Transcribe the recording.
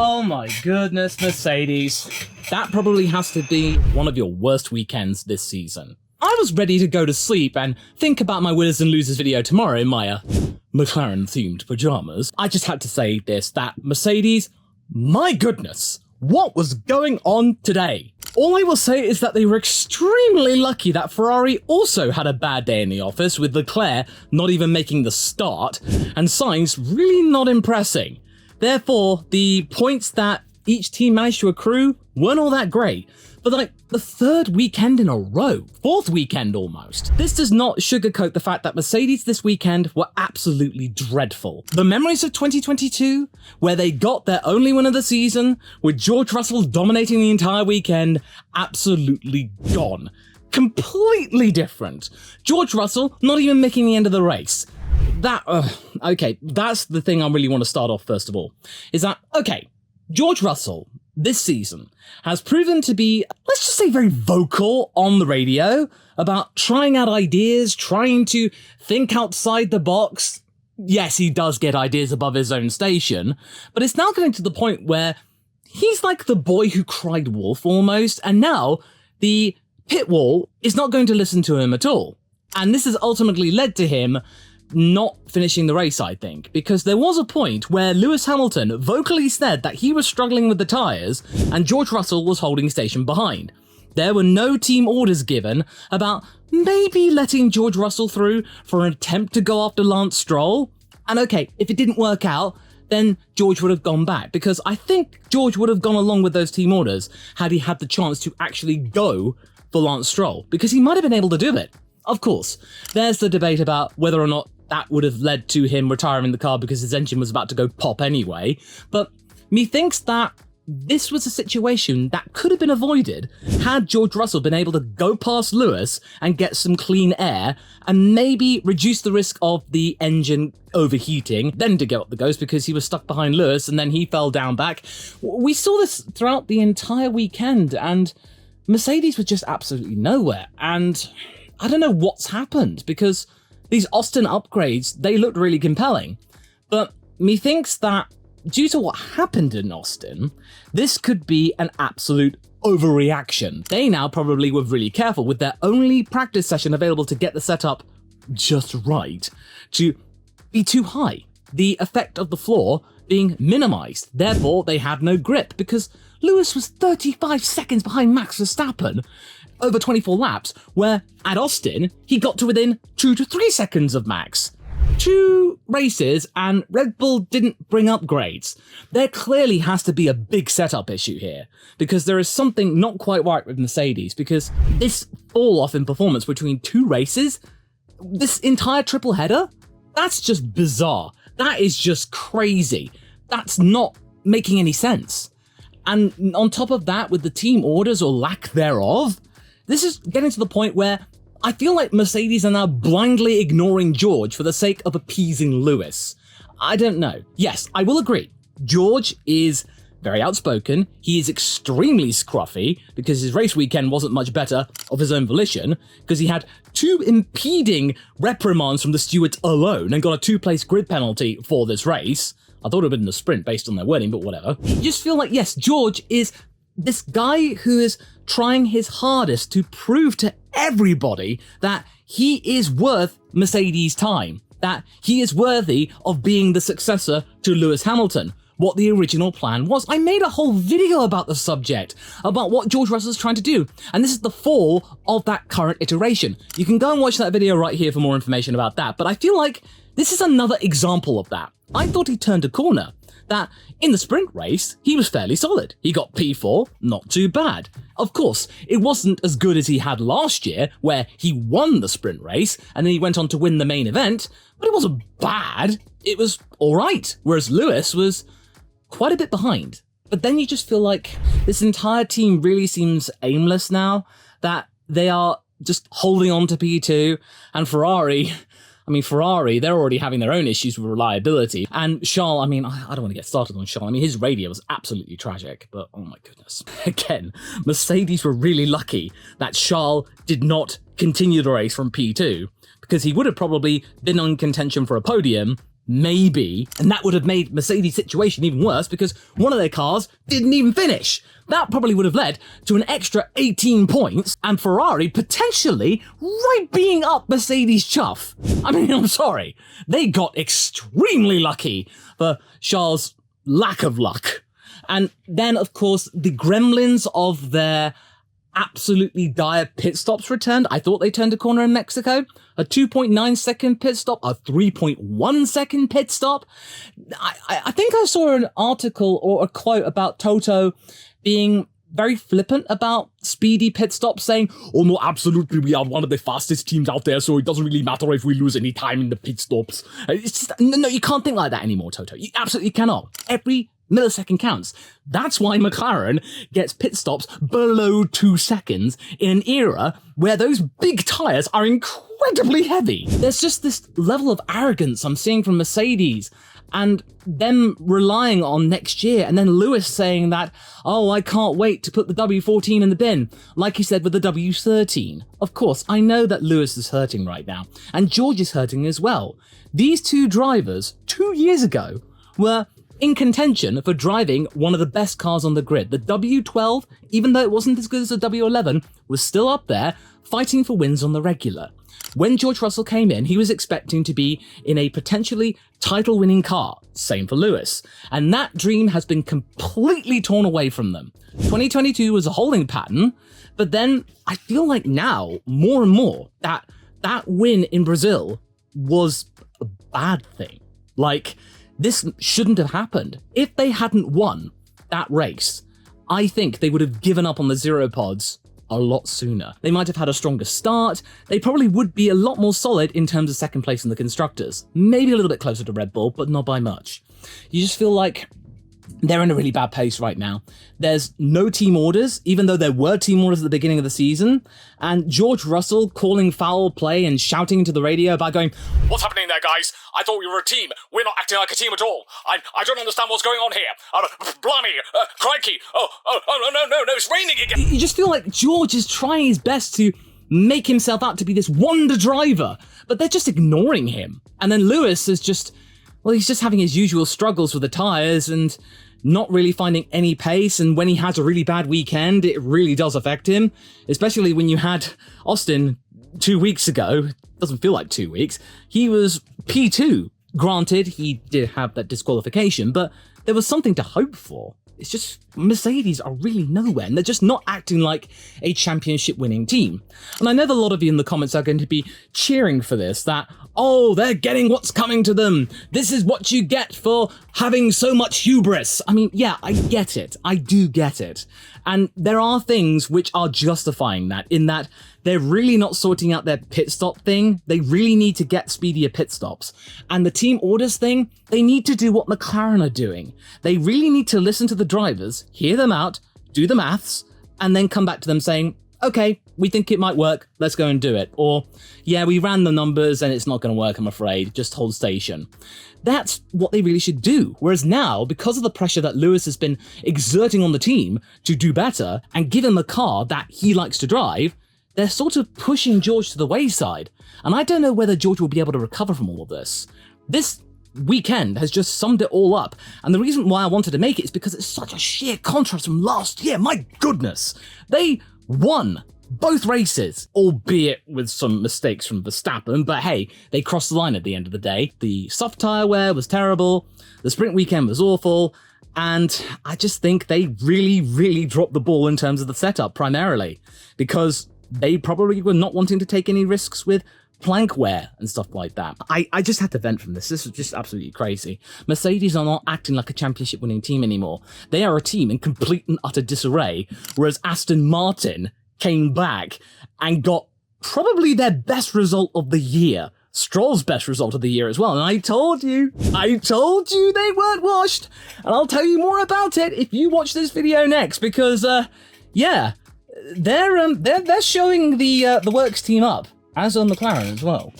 Oh my goodness, Mercedes. That probably has to be one of your worst weekends this season. I was ready to go to sleep and think about my winners and losers video tomorrow in my McLaren-themed pajamas. I just had to say this, that Mercedes, my goodness, what was going on today? All I will say is that they were extremely lucky that Ferrari also had a bad day in the office, with Leclerc not even making the start, and Sainz really not impressing. Therefore, the points that each team managed to accrue weren't all that great. But like the third weekend in a row, fourth weekend almost. This does not sugarcoat the fact that Mercedes this weekend were absolutely dreadful. The memories of 2022, where they got their only win of the season, with George Russell dominating the entire weekend, absolutely gone. Completely different. George Russell not even making the end of the race. Okay, that's the thing I really want to start off first of all, is that, okay, George Russell this season has proven to be, let's just say, very vocal on the radio about trying out ideas, trying to think outside the box. Yes, he does get ideas above his own station, but it's now getting to the point where he's like the boy who cried wolf almost, and now the pit wall is not going to listen to him at all. And this has ultimately led to him not finishing the race, I think, because there was a point where Lewis Hamilton vocally said that he was struggling with the tyres and George Russell was holding station behind. There were no team orders given about maybe letting George Russell through for an attempt to go after Lance Stroll. And okay, if it didn't work out, then George would have gone back, because I think George would have gone along with those team orders had he had the chance to actually go for Lance Stroll, because he might have been able to do it. Of course, there's the debate about whether or not that would have led to him retiring the car because his engine was about to go pop anyway, but methinks that this was a situation that could have been avoided had George Russell been able to go past Lewis and get some clean air and maybe reduce the risk of the engine overheating, then to go up the ghost because he was stuck behind Lewis and then he fell down back. We saw this throughout the entire weekend and Mercedes was just absolutely nowhere, and I don't know what's happened, because these Aston upgrades, they looked really compelling, but methinks that due to what happened in Aston, this could be an absolute overreaction. They now probably were really careful with their only practice session available to get the setup just right to be too high. The effect of the floor being minimized. Therefore, they had no grip because Lewis was 35 seconds behind Max Verstappen over 24 laps, where at Aston, he got to within 2 to 3 seconds of Max. 2 races and Red Bull didn't bring upgrades. There clearly has to be a big setup issue here, because there is something not quite right with Mercedes, because this fall off in performance between 2 races, this entire triple header, that's just bizarre. That is just crazy. That's not making any sense. And on top of that, with the team orders or lack thereof, this is getting to the point where I feel like Mercedes are now blindly ignoring George for the sake of appeasing Lewis. I don't know. Yes, I will agree. George is very outspoken. He is extremely scruffy because his race weekend wasn't much better of his own volition, because he had 2 impeding reprimands from the stewards alone and got a 2-place grid penalty for this race. I thought it would have been a sprint based on their wording, but whatever. You just feel like, yes, George is this guy who is trying his hardest to prove to everybody that he is worth Mercedes' time, that he is worthy of being the successor to Lewis Hamilton, what the original plan was. I made a whole video about the subject, about what George Russell's trying to do, and this is the fall of that current iteration. You can go and watch that video right here for more information about that, but I feel like this is another example of that. I thought he turned a corner, that in the sprint race, he was fairly solid. He got P4, not too bad. Of course, it wasn't as good as he had last year, where he won the sprint race, and then he went on to win the main event, but it wasn't bad. It was alright, whereas Lewis was quite a bit behind. But then you just feel like this entire team really seems aimless now, that they are just holding on to P2, and Ferrari, they're already having their own issues with reliability. And Charles, I don't want to get started on Charles. His radio was absolutely tragic, but oh my goodness. Again, Mercedes were really lucky that Charles did not continue the race from P2, because he would have probably been on contention for a podium, maybe, and that would have made Mercedes' situation even worse because one of their cars didn't even finish. That probably would have led to an extra 18 points and Ferrari potentially right being up Mercedes' chuff. I mean, I'm sorry. They got extremely lucky for Charles' lack of luck. And then, of course, the gremlins of their absolutely dire pit stops returned. I thought they turned a corner in Mexico. A 2.9 second pit stop, a 3.1 second pit stop. I think I saw an article or a quote about Toto being very flippant about speedy pit stops, saying, oh no, absolutely, we are one of the fastest teams out there, so it doesn't really matter if we lose any time in the pit stops. It's just, no, you can't think like that anymore, Toto. You absolutely cannot. Every millisecond counts. That's why McLaren gets pit stops below 2 seconds in an era where those big tyres are incredibly heavy. There's just this level of arrogance I'm seeing from Mercedes and them relying on next year, and then Lewis saying that, oh, I can't wait to put the W14 in the bin, like he said with the W13. Of course, I know that Lewis is hurting right now, and George is hurting as well. These two drivers, 2 years ago, were in contention for driving one of the best cars on the grid. The W12, even though it wasn't as good as the W11, was still up there, fighting for wins on the regular. When George Russell came in, he was expecting to be in a potentially title-winning car. Same for Lewis. And that dream has been completely torn away from them. 2022 was a holding pattern, but then I feel like now, more and more, that win in Brazil was a bad thing. Like, this shouldn't have happened. If they hadn't won that race, I think they would have given up on the zero pods a lot sooner. They might have had a stronger start. They probably would be a lot more solid in terms of second place in the constructors. Maybe a little bit closer to Red Bull, but not by much. You just feel like they're in a really bad pace right now. There's no team orders, even though there were team orders at the beginning of the season. And George Russell calling foul play and shouting into the radio about going, what's happening there, guys? I thought we were a team. We're not acting like a team at all. I don't understand what's going on here. Blimey, crikey. No, it's raining again. You just feel like George is trying his best to make himself out to be this wonder driver, but they're just ignoring him. And then Lewis is just, well, he's just having his usual struggles with the tyres and not really finding any pace. And when he has a really bad weekend, it really does affect him, especially when you had Aston 2 weeks ago. Doesn't feel like 2 weeks. He was P2. Granted, he did have that disqualification, but there was something to hope for. It's just Mercedes are really nowhere, and they're just not acting like a championship-winning team. And I know that a lot of you in the comments are going to be cheering for this, that, oh, they're getting what's coming to them. This is what you get for having so much hubris. I mean, yeah, I get it. I do get it. And there are things which are justifying that, in that they're really not sorting out their pit stop thing. They really need to get speedier pit stops. And the team orders thing, they need to do what McLaren are doing. They really need to listen to the drivers, hear them out, do the maths, and then come back to them saying, okay, we think it might work, let's go and do it. Or, yeah, we ran the numbers and it's not going to work, I'm afraid, just hold station. That's what they really should do. Whereas now, because of the pressure that Lewis has been exerting on the team to do better and give him a car that he likes to drive, they're sort of pushing George to the wayside. And I don't know whether George will be able to recover from all of this. This weekend has just summed it all up. And the reason why I wanted to make it is because it's such a sheer contrast from last year. My goodness. They won both races, albeit with some mistakes from Verstappen, but hey, they crossed the line at the end of the day. The soft tyre wear was terrible, the sprint weekend was awful, and I just think they really dropped the ball in terms of the setup primarily, because they probably were not wanting to take any risks with plank wear and stuff like that. I just had to vent from this. This was just absolutely crazy. Mercedes are not acting like a championship winning team anymore. They are a team in complete and utter disarray, whereas Aston Martin came back and got probably their best result of the year. Stroll's best result of the year as well. And I told you they weren't washed. And I'll tell you more about it if you watch this video next, because yeah, they're showing the works team up, as on McLaren as well.